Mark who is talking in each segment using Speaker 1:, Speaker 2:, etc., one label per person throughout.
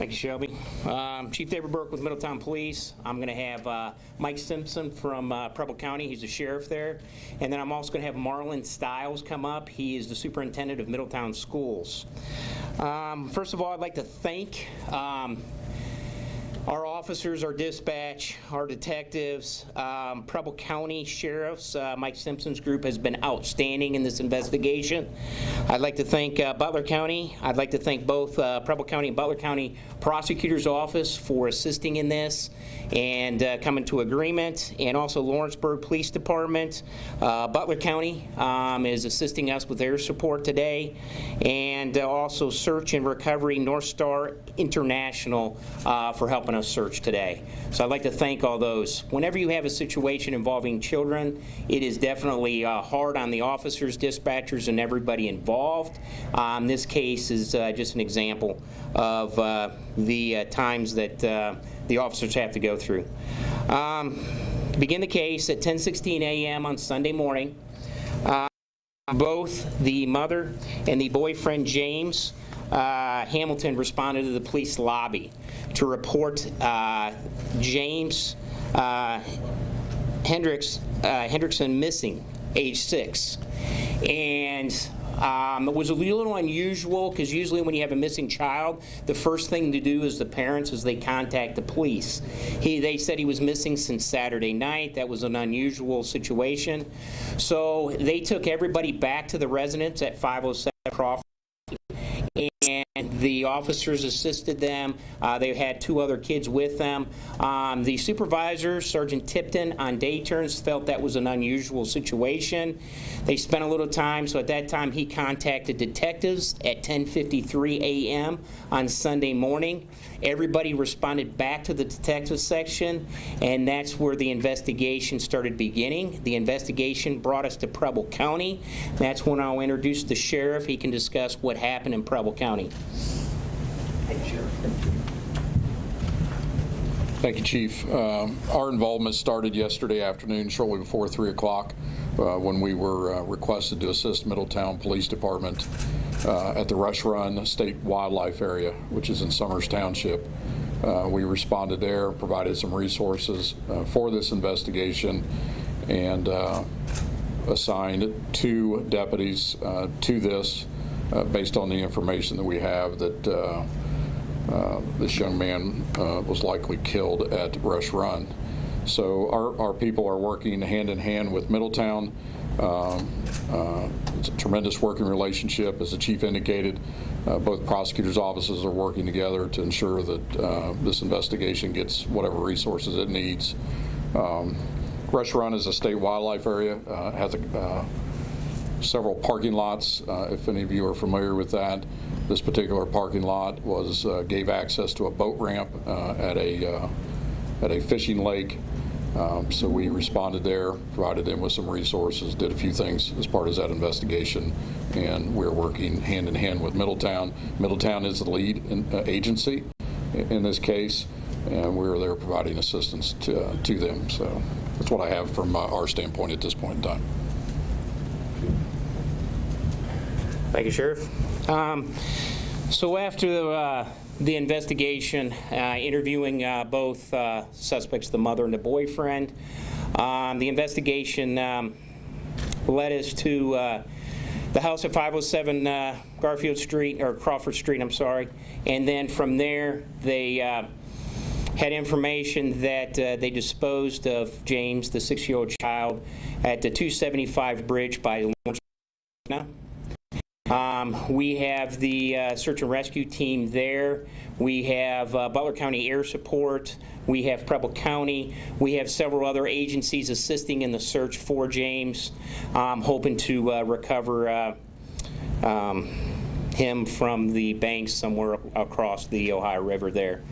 Speaker 1: Thank you, Shelby. Chief David Burke with Middletown Police. I'm going to have Mike Simpson from Preble County. He's the sheriff there. And then I'm also going to have Marlon Stiles come up. He is the superintendent of Middletown Schools. First of all, I'd like to thank our officers, our dispatch, our detectives, Preble County sheriffs. Mike Simpson's group has been outstanding in this investigation. I'd like to thank Butler County. I'd like to thank both Preble County and Butler County Prosecutor's Office for assisting in this and coming to agreement, and also Lawrenceburg Police Department. Butler County is assisting us with their support today, and also Search and Recovery North Star International for helping us search today. So I'd like to thank all those. Whenever you have a situation involving children, it is definitely hard on the officers, dispatchers, and everybody involved. This case is just an example of the times that the officers have to go through. To begin the case at 10:16 a.m. on Sunday morning, both the mother and the boyfriend, James Hamilton, responded to the police lobby to report James Hendrickson missing, age 6. And it was a little unusual because usually when you have a missing child, the first thing to do as the parents is they contact the police. They said he was missing since Saturday night. That was an unusual situation. So they took everybody back to the residence at 507 Crawford, and the officers assisted them. They had 2 other kids with them. The supervisor, Sergeant Tipton, on day turns felt that was an unusual situation. They spent a little time, so at that time he contacted detectives at 10:53 a.m. on Sunday morning. Everybody responded back to the detective section, and that's where the investigation started beginning. The investigation brought us to Preble County. That's when I'll introduce the sheriff. He can discuss what happened in Preble County. Thank you, Sheriff.
Speaker 2: Thank you, Chief. Our involvement started yesterday afternoon, shortly before 3 o'clock, when we were requested to assist Middletown Police Department at the Rush Run State Wildlife Area, which is in Summers Township. We responded there, provided some resources for this investigation, and assigned 2 deputies to this based on the information that we have that this young man was likely killed at Rush Run. So our people are working hand in hand with Middletown. It's a tremendous working relationship. As the chief indicated, both prosecutors' offices are working together to ensure that this investigation gets whatever resources it needs. Rush Run is a state wildlife area, has several parking lots, if any of you are familiar with that. This particular parking lot gave access to a boat ramp at a fishing lake. So we responded there, provided them with some resources, did a few things as part of that investigation, and we're working hand in hand with Middletown. Middletown is the lead agency in this case, and we're there providing assistance to them. So that's what I have from our standpoint at this point in time.
Speaker 1: Thank you, Sheriff. So after the investigation, interviewing both suspects, the mother and the boyfriend, the investigation led us to the house at 507 Garfield Street, or Crawford Street, I'm sorry. And then from there, they had information that they disposed of James, the 6-year-old child, at the 275 bridge by Lawrence. We have the search and rescue team there. We have Butler County Air Support. We have Preble County. We have several other agencies assisting in the search for James, hoping to recover him from the banks somewhere across the Ohio River there.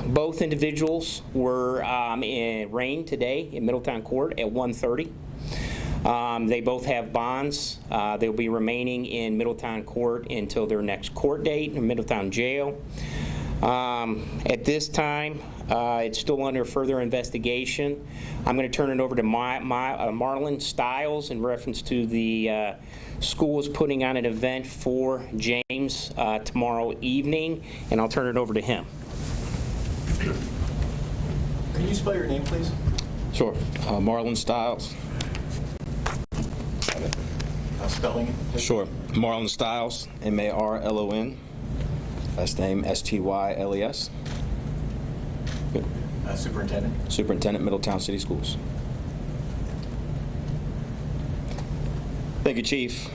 Speaker 1: Both individuals were arraigned today in Middletown Court at 1:30. They both have bonds. They'll be remaining in Middletown Court until their next court date in Middletown Jail. At this time, it's still under further investigation. I'm going to turn it over to Marlon Stiles in reference to the school is putting on an event for James tomorrow evening, and I'll turn it over to him.
Speaker 3: Can you spell your name, please?
Speaker 4: Sure. Marlon Stiles.
Speaker 3: Spelling it?
Speaker 4: Sure. Marlon Stiles, M-A-R-L-O-N. Last name S-T-Y-L-E-S.
Speaker 3: Superintendent?
Speaker 4: Superintendent, Middletown City Schools. Thank you, Chief.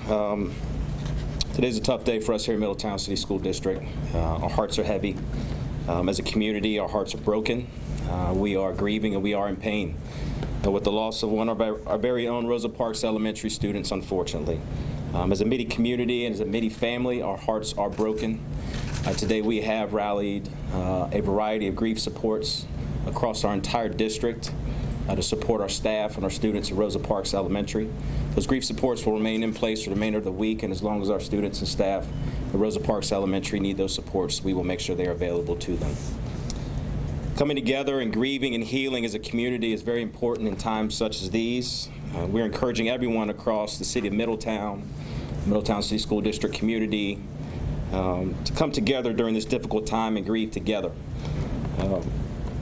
Speaker 4: Today's a tough day for us here in Middletown City School District. Our hearts are heavy. As a community, our hearts are broken. We are grieving and we are in pain with the loss of one of our very own Rosa Parks Elementary students, unfortunately. As a Middie community and as a Middie family, our hearts are broken. Today we have rallied a variety of grief supports across our entire district to support our staff and our students at Rosa Parks Elementary. Those grief supports will remain in place for the remainder of the week, and as long as our students and staff at Rosa Parks Elementary need those supports, we will make sure they are available to them. Coming together and grieving and healing as a community is very important in times such as these. We're encouraging everyone across the city of Middletown City School District community to come together during this difficult time and grieve together.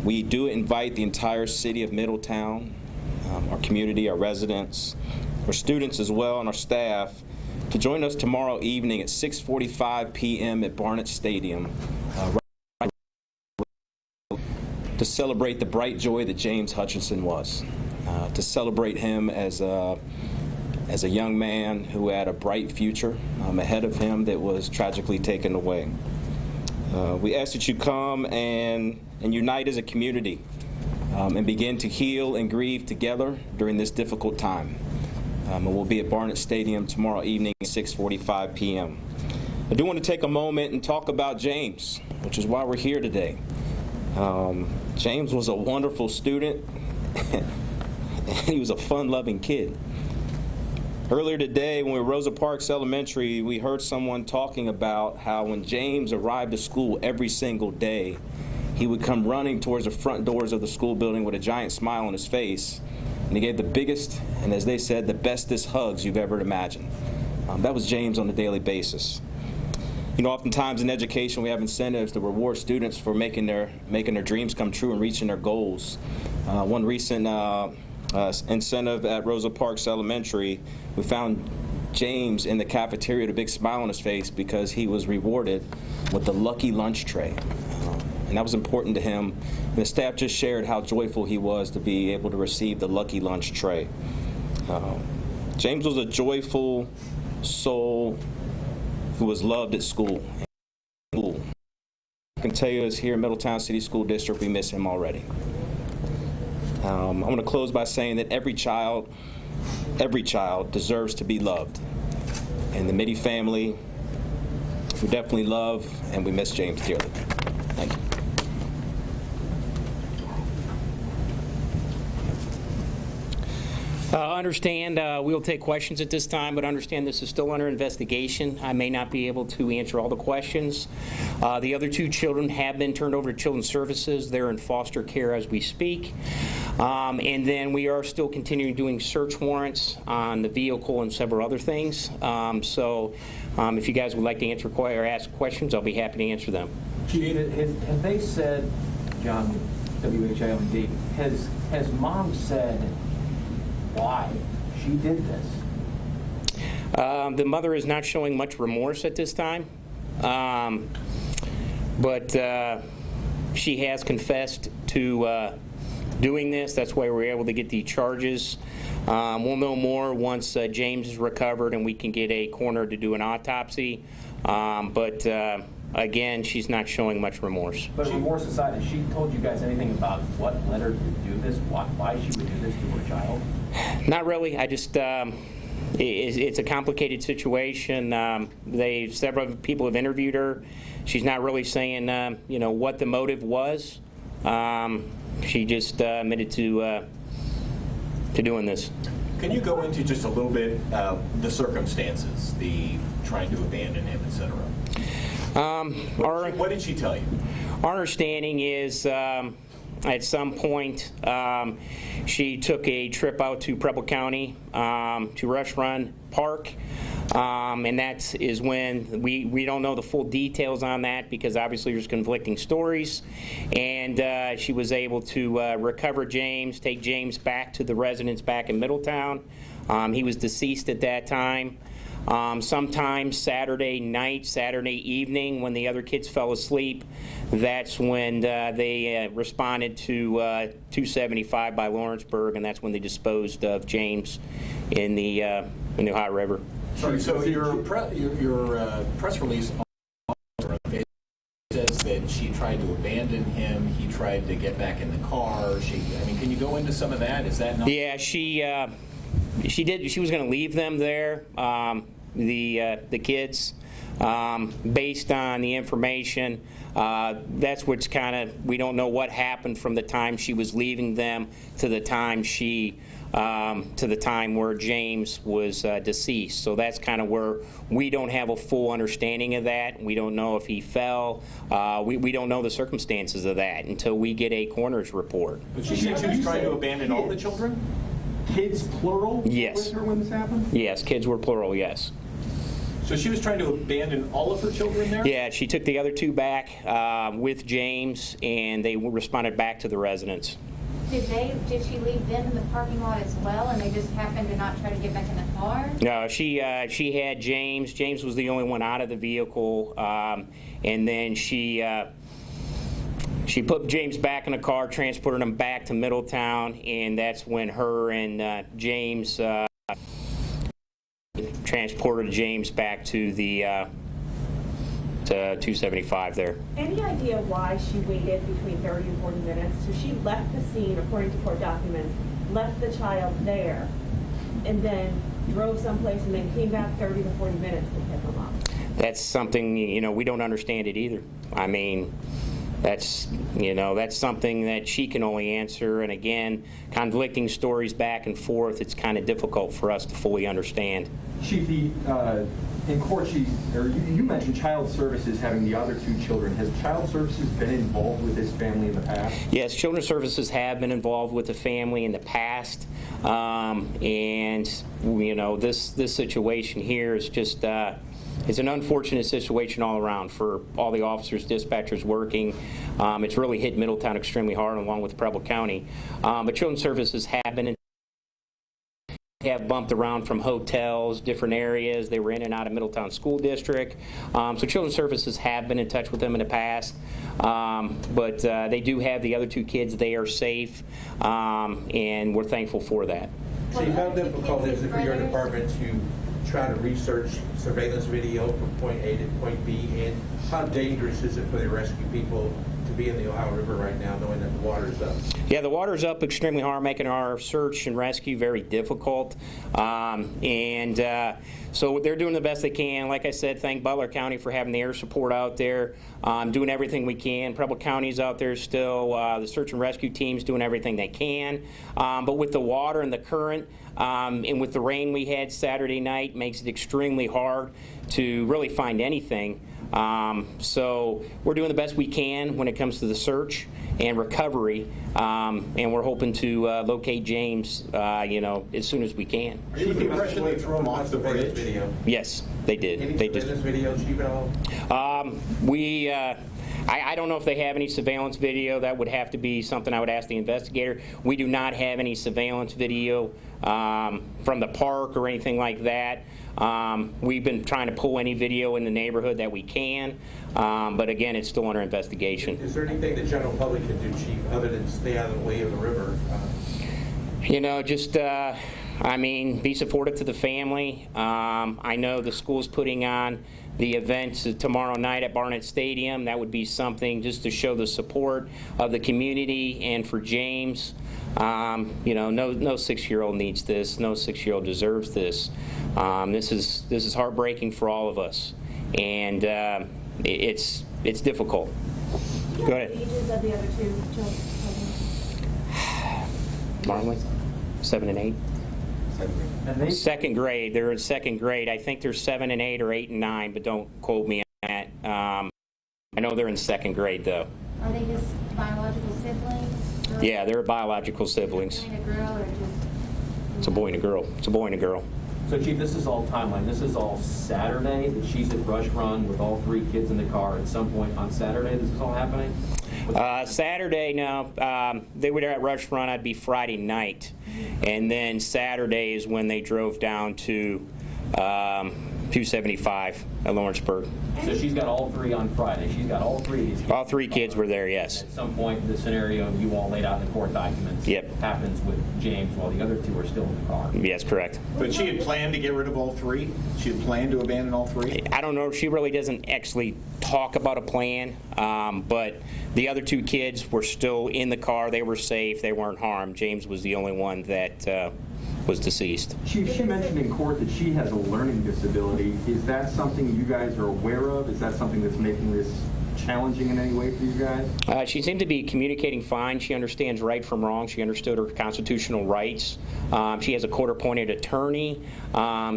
Speaker 4: We do invite the entire city of Middletown, our community, our residents, our students as well, and our staff to join us tomorrow evening at 6:45 p.m. at Barnett Stadium to celebrate the bright joy that James Hutchinson was, to celebrate him as a young man who had a bright future ahead of him that was tragically taken away. We ask that you come and unite as a community and begin to heal and grieve together during this difficult time. And we'll be at Barnett Stadium tomorrow evening at 6:45 p.m. I do want to take a moment and talk about James, which is why we're here today. James was a wonderful student, and he was a fun-loving kid. Earlier today, when we were at Rosa Parks Elementary, we heard someone talking about how when James arrived to school every single day, he would come running towards the front doors of the school building with a giant smile on his face, and he gave the biggest, and as they said, the bestest hugs you've ever imagined. That was James on a daily basis. You know, oftentimes in education we have incentives to reward students for making their dreams come true and reaching their goals. One recent incentive at Rosa Parks Elementary, we found James in the cafeteria with a big smile on his face because he was rewarded with the lucky lunch tray. And that was important to him. And the staff just shared how joyful he was to be able to receive the lucky lunch tray. James was a joyful soul who was loved at school. I can tell you, as here in Middletown City School District, we miss him already. I want to close by saying that every child deserves to be loved. And the Middie family, we definitely love and we miss James dearly. Thank you.
Speaker 1: Understand we'll take questions at this time, but understand this is still under investigation. I may not be able to answer all the questions. The other two children have been turned over to Children's Services. They're in foster care as we speak. And then we are still continuing doing search warrants on the vehicle and several other things. So if you guys would like to answer or ask questions, I'll be happy to answer them.
Speaker 5: Chief, have they said, John, WHILD, has Mom said why she did this?
Speaker 1: The mother is not showing much remorse at this time, but she has confessed to doing this. That's why we're able to get the charges. We'll know more once James is recovered and we can get a coroner to do an autopsy. But again, she's not showing much remorse.
Speaker 5: But remorse aside, has she told you guys anything about what led her to do this, why she would do this to her child?
Speaker 1: Not really. I just, it's a complicated situation. Several people have interviewed her. She's not really saying, what the motive was. She just admitted to doing this.
Speaker 3: Can you go into just a little bit the circumstances, the trying to abandon him, etc.? What did she tell you?
Speaker 1: Our understanding is at some point she took a trip out to Preble County to Rush Run Park, and that is when we don't know the full details on that because obviously there's conflicting stories, and she was able to recover James, take James back to the residence back in Middletown. He was deceased at that time. Sometime Saturday night, Saturday evening, when the other kids fell asleep, that's when they responded to 275 by Lawrenceburg, and that's when they disposed of James in the Ohio River.
Speaker 3: Sorry, so your press release says that she tried to abandon him, he tried to get back in the car. Can you go into some of that? Is that not?
Speaker 1: Yeah, she did. She was going to leave them there, the kids, based on the information. That's what's kind of, we don't know what happened from the time she was leaving them to the time where James was deceased. So that's kind of where we don't have a full understanding of that. We don't know if he fell. We don't know the circumstances of that until we get a coroner's report.
Speaker 3: But she said she was trying to abandon all the children?
Speaker 6: Kids, plural?
Speaker 1: Yes.
Speaker 6: With her when this happened?
Speaker 1: Yes, kids were plural, yes.
Speaker 3: So she was trying to abandon all of her children there?
Speaker 1: Yeah, she took the other two back with James, and they responded back to the residence.
Speaker 7: Did she leave them in the parking lot as well, and they just happened to not try to get back in the car?
Speaker 1: No, she had James. James was the only one out of the vehicle, and then she put James back in the car, transported him back to Middletown, and that's when her and James transported James back to the to 275 there.
Speaker 8: Any idea why she waited between 30 and 40 minutes? So she left the scene, according to court documents, left the child there, and then drove someplace and then came back 30 to 40 minutes to pick him up.
Speaker 1: That's something, we don't understand it either. I mean, that's something that she can only answer, and again, conflicting stories back and forth, it's kind of difficult for us to fully understand.
Speaker 6: Chief, in court, you mentioned Child Services having the other two children. Has Child Services been involved with this family in the past?
Speaker 1: Yes, Children's Services have been involved with the family in the past, and this situation here is just it's an unfortunate situation all around for all the officers, dispatchers working. It's really hit Middletown extremely hard, along with Preble County. But Children's Services have bumped around from hotels, different areas. They were in and out of Middletown School District. So Children's Services have been in touch with them in the past. But they do have the other two kids. They are safe, and we're thankful for that.
Speaker 9: Chief, how difficult is it for your department to try to research surveillance video from point A to point B, and how dangerous is it for the rescue people to be in the Ohio River right now, knowing that the water's up?
Speaker 1: Yeah, the water's up extremely hard, making our search and rescue very difficult. So they're doing the best they can. Like I said, thank Butler County for having the air support out there, doing everything we can. Preble County's out there still. The search and rescue team's doing everything they can. But with the water and the current, and with the rain we had Saturday night, makes it extremely hard to really find anything. So we're doing the best we can when it comes to the search and recovery, and we're hoping to locate James, as soon as we can.
Speaker 3: Are you the impression they threw him off the bridge?
Speaker 9: Video.
Speaker 1: Yes, they did.
Speaker 9: Any
Speaker 1: They
Speaker 9: surveillance video, Chief, at all?
Speaker 1: I don't know if they have any surveillance video. That would have to be something I would ask the investigator. We do not have any surveillance video from the park or anything like that. We've been trying to pull any video in the neighborhood that we can, but again, it's still under investigation.
Speaker 9: Is there anything the general public can do, Chief, other than stay out of the way of the river?
Speaker 1: Be supportive to the family. I know the school's putting on the event tomorrow night at Barnett Stadium. That would be something just to show the support of the community and for James. No 6-year-old needs this. No 6-year-old deserves this. This is heartbreaking for all of us, and it's difficult. Go ahead.
Speaker 8: The ages of the other two children?
Speaker 1: Marley, 7 and 8.
Speaker 6: And they,
Speaker 1: Second grade. They're in second grade. I think they're 7 and 8 or 8 and 9, but don't quote me on that. I know they're in second grade, though.
Speaker 7: Are they just biological siblings? Or
Speaker 1: Yeah, they're biological siblings.
Speaker 7: boy and a girl, or just?
Speaker 1: It's a boy and a girl. It's a boy and a girl.
Speaker 5: So, Chief, this is all timeline. This is all Saturday that she's at Rush Run with all 3 kids in the car at some point on Saturday. This is all happening?
Speaker 1: Saturday, no. They were at Rush Run. I'd be Friday night. And then Saturday is when they drove down to 275 at Lawrenceburg.
Speaker 5: So she's got all 3 on Friday. She's got all 3 of these kids.
Speaker 1: All 3 kids were there, yes.
Speaker 5: At some point, the scenario you all laid out in the court documents happens with James while the other 2 are still in the car.
Speaker 1: Yes, correct.
Speaker 3: But she had planned to get rid of all 3? She had planned to abandon all 3?
Speaker 1: I don't know. She really doesn't actually talk about a plan, but the other 2 kids were still in the car. They were safe. They weren't harmed. James was the only one that was deceased.
Speaker 6: Chief, she mentioned in court that she has a learning disability. Is that something you guys are aware of? Is that something that's making this challenging in any way for you guys?
Speaker 1: She seemed to be communicating fine. She understands right from wrong. She understood her constitutional rights. She has a court-appointed attorney.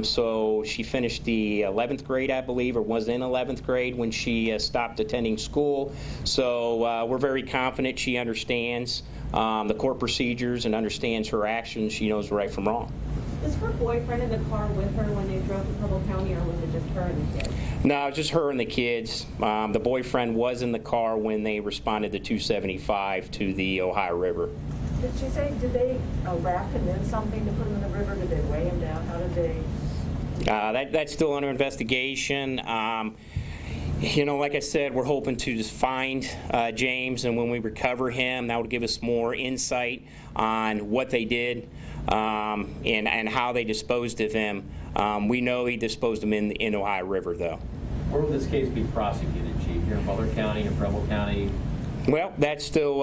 Speaker 1: So she finished the 11th grade, I believe, or was in 11th grade when she stopped attending school. So we're very confident she understands the court procedures and understands her actions. She knows right from wrong.
Speaker 8: Was her boyfriend in the car with her when they drove to Preble County, or was it just her and the kids?
Speaker 1: No, it was just her and the kids. The boyfriend was in the car when they responded to 275 to the Ohio River.
Speaker 10: Did she say, did they wrap him in something to put him in the river? Did they weigh him down? How did they?
Speaker 1: That's still under investigation. You know, like I said, we're hoping to just find James, and when we recover him, that would give us more insight on what they did and how they disposed of him. We know he disposed of him in Ohio River, though.
Speaker 5: Where will this case be prosecuted, Chief? Here in Butler County, in Preble County?
Speaker 1: Well, that's still,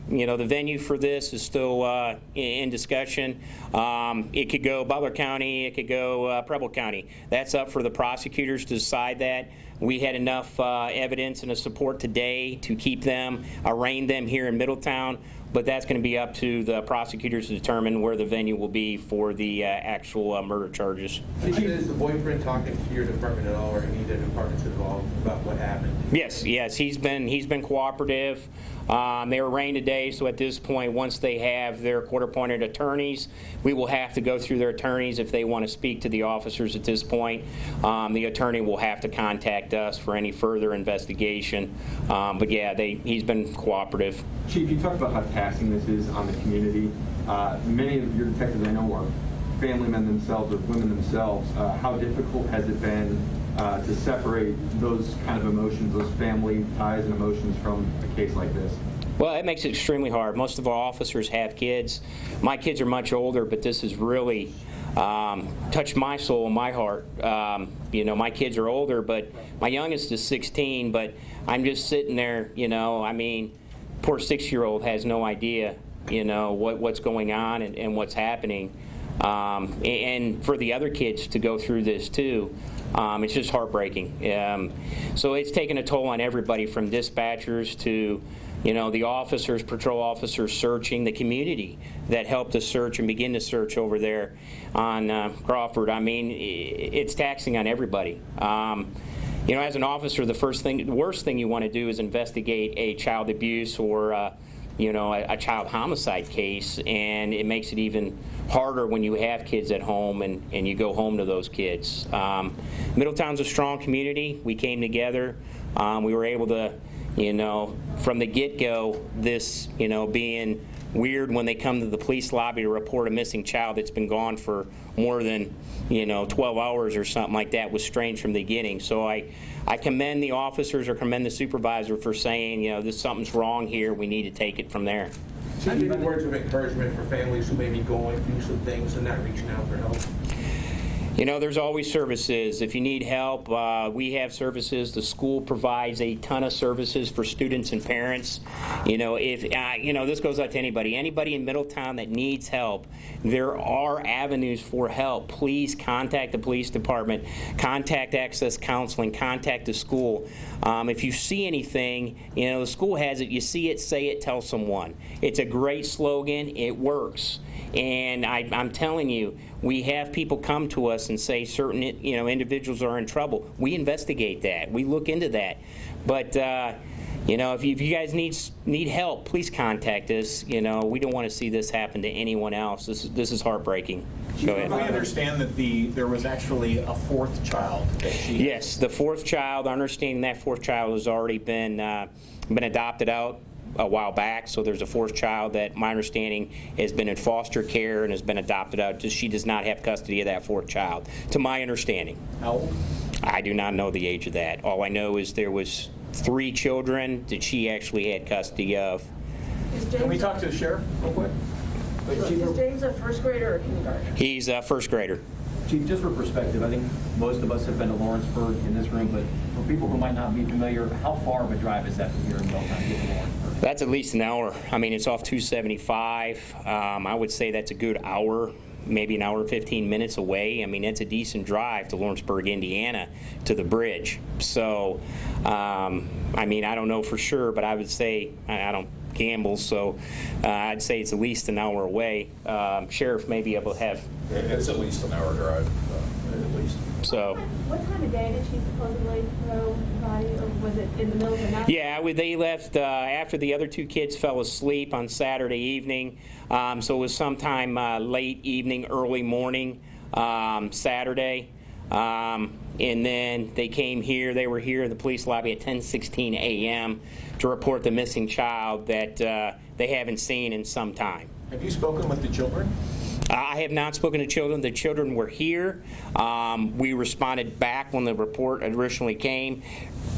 Speaker 1: you know, the venue for this is still in discussion. It could go Butler County, it could go Preble County. That's up for the prosecutors to decide that. We had enough evidence and a support today to keep them, arraign them here in Middletown, but that's going to be up to the prosecutors to determine where the venue will be for the actual murder charges.
Speaker 9: Is the boyfriend talking to your department at all, or any of the departments involved about what happened?
Speaker 1: Yes, he's been cooperative. They were arraigned today, so at this point, once they have their court-appointed attorneys, we will have to go through their attorneys if they want to speak to the officers at this point. The attorney will have to contact us for any further investigation. But yeah, he's been cooperative.
Speaker 6: Chief, you talked about how taxing this is on the community. Many of your detectives I know are family men themselves or women themselves. How difficult has it been to separate those kind of emotions, those family ties and emotions from a case like this?
Speaker 1: Well, it makes it extremely hard. Most of our officers have kids. My kids are much older, but this has really touched my soul and my heart. You know, my kids are older, but my youngest is 16, but I'm just sitting there, you know, I mean, poor 6-year-old has no idea, you know, what's going on and what's happening. And for the other kids to go through this too, it's just heartbreaking. So it's taken a toll on everybody from dispatchers to, you know, the officers, patrol officers searching, the community that helped us search and begin to search over there on Crawford. I mean, it's taxing on everybody. You know, as an officer, the worst thing you want to do is investigate a child abuse or you know, a child homicide case, and it makes it even harder when you have kids at home and you go home to those kids. Middletown's a strong community. We came together. We were able to, you know, from the get-go, this, you know, being weird when they come to the police lobby to report a missing child that's been gone for more than, you know, 12 hours or something like that was strange from the beginning. So I commend the officers or commend the supervisor for saying, you know, something's wrong here. We need to take it from there.
Speaker 9: So any words of encouragement for families who may be going through some things and not reaching out for help?
Speaker 1: You know, there's always services. If you need help, we have services. The school provides a ton of services for students and parents. You know, if you know, this goes out to anybody in Middletown that needs help. There are avenues for help. Please contact the police department, contact Access Counseling, contact the school. If you see anything, you know, the school has it. You see it, say it, tell someone. It's a great slogan. It works. And I'm telling you, we have people come to us and say certain individuals are in trouble. We investigate that. We look into that. But if you guys need help, please contact us. We don't want to see this happen to anyone else. This is heartbreaking. Go ahead.
Speaker 3: I understand that there was actually a fourth child that she...
Speaker 1: Yes, the fourth child. Understanding that fourth child has already been adopted out a while back. So there's a fourth child that, my understanding, has been in foster care and has been adopted out. She does not have custody of that fourth child, to my understanding.
Speaker 3: How old?
Speaker 1: I do not know the age of that. All I know is there was 3 children that she actually had custody of.
Speaker 3: Can we talk to the sheriff real quick?
Speaker 10: Is James a first grader or kindergarten?
Speaker 1: He's a first grader.
Speaker 5: Chief, just for perspective, I think most of us have been to Lawrenceburg in this room, but for people who might not be familiar, how far of a drive is that from here in Middletown to get to Lawrenceburg?
Speaker 1: That's at least an hour. I mean, it's off 275. I would say that's a good hour, maybe an hour and 15 minutes away. I mean, it's a decent drive to Lawrenceburg, Indiana, to the bridge. So, I mean, I don't know for sure, but I would say, I don't gamble, so I'd say it's at least an hour away. Sheriff may be able to have...
Speaker 2: It's at least an hour drive, at least.
Speaker 1: So.
Speaker 8: What time of day did she supposedly throw the body, or was it in the middle of the night?
Speaker 1: Yeah, they left after the other 2 kids fell asleep on Saturday evening. So it was sometime late evening, early morning, Saturday. And then they came here. They were here in the police lobby at 10:16 a.m. to report the missing child that they haven't seen in some time.
Speaker 3: Have you spoken with the children?
Speaker 1: I have not spoken to children. The children were here. We responded back when the report originally came.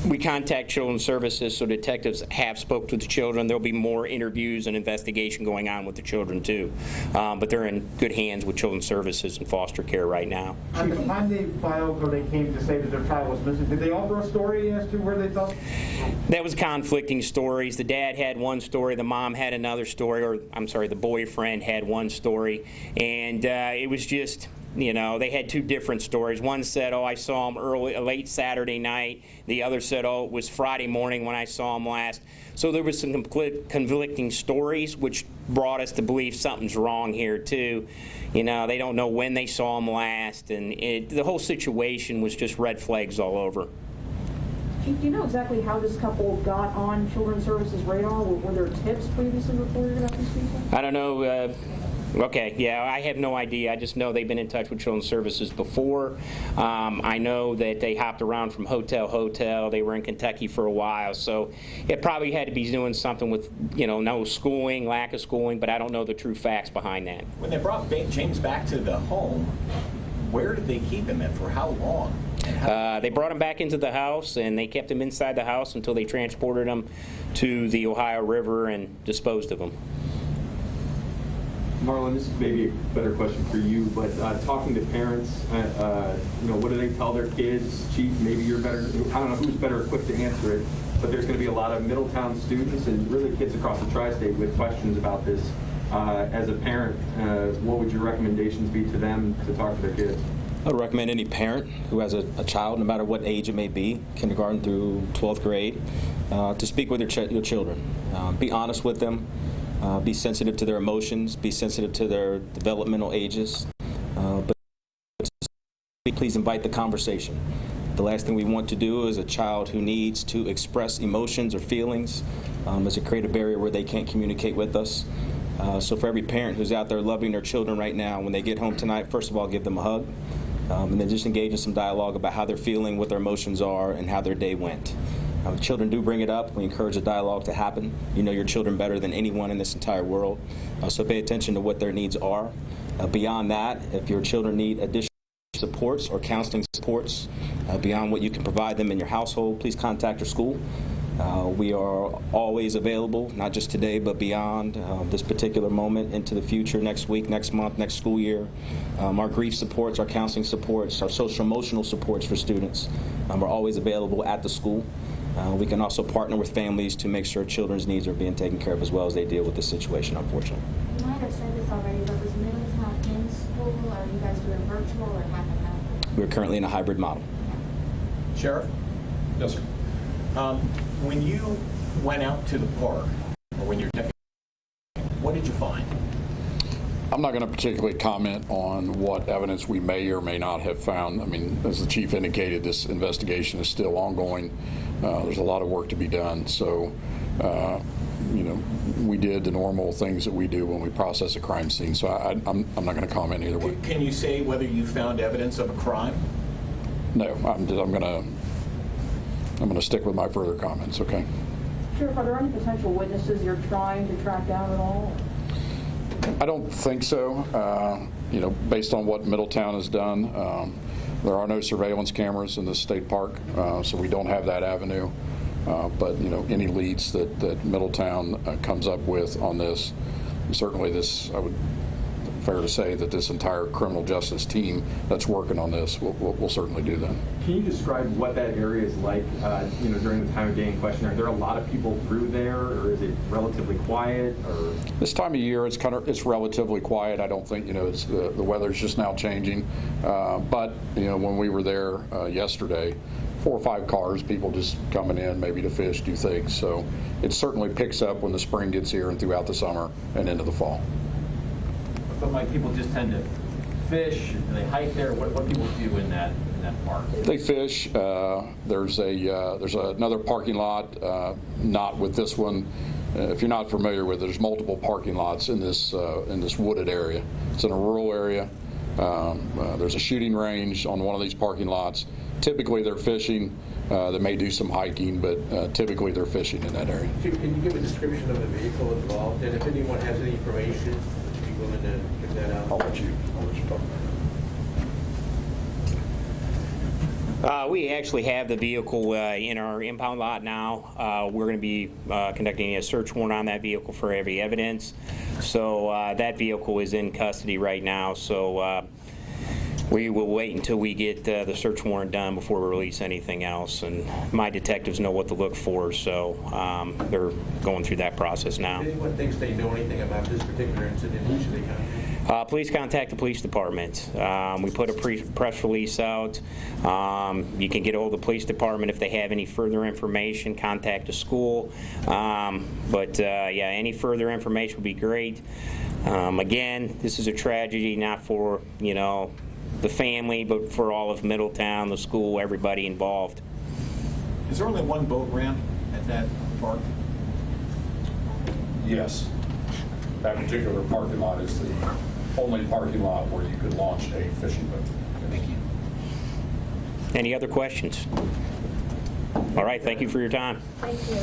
Speaker 1: We contact Children's Services, so detectives have spoke to the children. There'll be more interviews and investigation going on with the children too. But they're in good hands with Children's Services and foster care right now.
Speaker 11: At the time they filed or they came to say that their child was missing, did they offer a story as to where they thought?
Speaker 1: That was conflicting stories. The dad had one story, the mom had another story, or I'm sorry, the boyfriend had one story, and it was just, they had 2 different stories. One said, oh, I saw him late Saturday night. The other said, oh, it was Friday morning when I saw him last. So there was some conflicting stories, which brought us to believe something's wrong here too. They don't know when they saw him last, and the whole situation was just red flags all over.
Speaker 10: Chief, do you know exactly how this couple got on Children's Services radar? Were there tips previously reported about these people?
Speaker 1: I don't know. Okay, yeah, I have no idea. I just know they've been in touch with Children's Services before. I know that they hopped around from hotel to hotel. They were in Kentucky for a while, so it probably had to be doing something with, no schooling, lack of schooling, but I don't know the true facts behind that.
Speaker 3: When they brought James back to the home, where did they keep him and for how long?
Speaker 1: They brought him back into the house, and they kept him inside the house until they transported him to the Ohio River and disposed of him.
Speaker 6: Marlon, this is maybe a better question for you, but talking to parents, what do they tell their kids? Chief, maybe you're better. I don't know who's better equipped to answer it, but there's going to be a lot of Middletown students and really kids across the tri-state with questions about this. As a parent, what would your recommendations be to them to talk to their kids?
Speaker 4: I would recommend any parent who has a child, no matter what age it may be, kindergarten through 12th grade, to speak with your children. Be honest with them. Be sensitive to their emotions. Be sensitive to their developmental ages. But please invite the conversation. The last thing we want to do is a child who needs to express emotions or feelings is to create a barrier where they can't communicate with us. So for every parent who's out there loving their children right now, when they get home tonight, first of all, give them a hug. And then just engage in some dialogue about how they're feeling, what their emotions are, and how their day went. Children do bring it up. We encourage a dialogue to happen. You know your children better than anyone in this entire world. So pay attention to what their needs are. Beyond that, if your children need additional supports or counseling supports beyond what you can provide them in your household, please contact your school. We are always available, not just today, but beyond this particular moment into the future, next week, next month, next school year. Our grief supports, our counseling supports, our social-emotional supports for students are always available at the school. We can also partner with families to make sure children's needs are being taken care of as well as they deal with this situation, unfortunately.
Speaker 7: You might have said this already, but was Middletown in school? Are you guys doing virtual or half and half?
Speaker 4: We're currently in a hybrid model.
Speaker 3: Sheriff?
Speaker 2: Yes, sir.
Speaker 3: When you went out to the park, or when you're what did you find?
Speaker 2: I'm not going to particularly comment on what evidence we may or may not have found. I mean, as the chief indicated, this investigation is still ongoing. There's a lot of work to be done. So, you know, we did the normal things that we do when we process a crime scene. So I'm not going to comment either way.
Speaker 3: Can you say whether you found evidence of a crime?
Speaker 2: No, I'm going to stick with my further comments. Okay.
Speaker 10: Sheriff, are there any potential witnesses you're trying to track down at all?
Speaker 2: I don't think so. You know, based on what Middletown has done, there are no surveillance cameras in the state park, so we don't have that avenue. But you know, any leads that Middletown comes up with on this, certainly this, I would fair to say that this entire criminal justice team that's working on this will certainly do that.
Speaker 6: Can you describe what that area is like, you know, during the time of day in question? Are there a lot of people through there, or is it relatively quiet? Or
Speaker 2: this time of year, it's relatively quiet. I don't think, you know, it's the weather's just now changing. But you know, when we were there yesterday, 4 or 5 cars, people just coming in maybe to fish, do things. So it certainly picks up when the spring gets here and throughout the summer and into the fall.
Speaker 5: But might people just tend to fish? Do they hike there? What people do in that park?
Speaker 2: They fish. There's another parking lot, not with this one. If you're not familiar with it, there's multiple parking lots in this wooded area. It's in a rural area. There's a shooting range on one of these parking lots. Typically they're fishing. They may do some hiking, but typically they're fishing in that area.
Speaker 9: Chief, can you give a description of the vehicle involved? And if anyone has any information, would you be willing to give that out?
Speaker 2: I'll let you talk about it.
Speaker 1: We actually have the vehicle in our impound lot now. We're going to be conducting a search warrant on that vehicle for heavy evidence. So that vehicle is in custody right now. So we will wait until we get the search warrant done before we release anything else. And my detectives know what to look for, so they're going through that process now.
Speaker 9: If anyone thinks they know anything about this particular incident, who should they contact?
Speaker 1: Please contact the police department. We put a press release out. You can get a hold of the police department if they have any further information. Contact the school. Yeah, any further information would be great. Again, this is a tragedy not for, you know, the family, but for all of Middletown, the school, everybody involved.
Speaker 3: Is there only one boat ramp at that park?
Speaker 2: Yes. That particular parking lot is the only parking lot where you could launch a fishing boat.
Speaker 3: Thank you.
Speaker 1: Any other questions? All right, thank you for your time.
Speaker 8: Thank you.